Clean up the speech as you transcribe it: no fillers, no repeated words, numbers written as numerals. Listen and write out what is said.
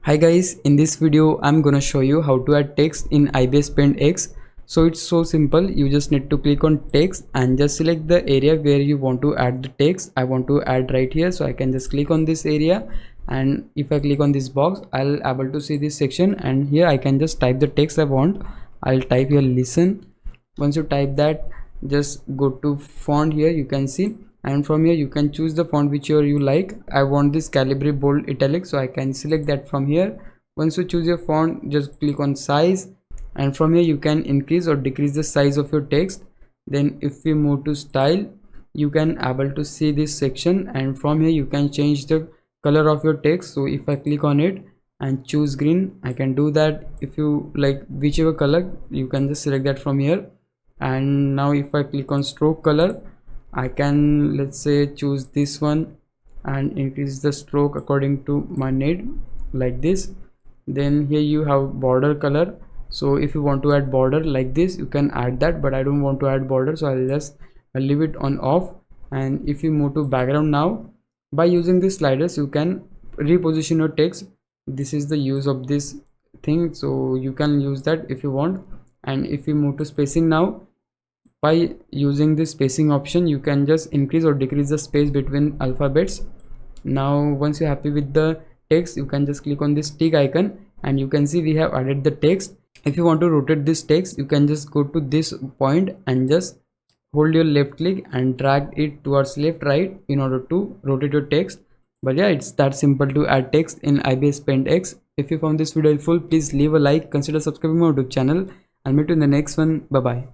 Hi guys, in this video I'm gonna show you how to add text in ibisPaint X. So it's so simple. You just need to click on text and just select the area where you want to add the text. I want to add right here, so I can just click on this area, and if I click on this box I'll able to see this section, and here I can just type the text I want. I'll type here listen. Once you type that, just go to font. Here you can see, and from here you can choose the font whichever you like. I want this Calibri bold italic, so I can select that from here. Once you choose your font, just click on size, and from here you can increase or decrease the size of your text. Then if we move to style, you can able to see this section, and from here you can change the color of your text. So if I click on it and choose green, I can do that. If you like whichever color, you can just select that from here. And now if I click on stroke color, I can, let's say, choose this one and increase the stroke according to my need, like this. Then here you have border color. So if you want to add border like this, you can add that, but I don't want to add border, so I'll leave it on off. And if you move to background now, by using these sliders you can reposition your text. This is the use of this thing, so you can use that if you want. And if you move to spacing now, by using this spacing option you can just increase or decrease the space between alphabets. Now once you're happy with the text, you can just click on this tick icon, and you can see we have added the text. If you want to rotate this text, you can just go to this point and just hold your left click and drag it towards left right in order to rotate your text. But yeah, it's that simple to add text in ibisPaint X. If you found this video helpful, please leave a like, consider subscribing my YouTube channel, and meet you in the next one. Bye bye.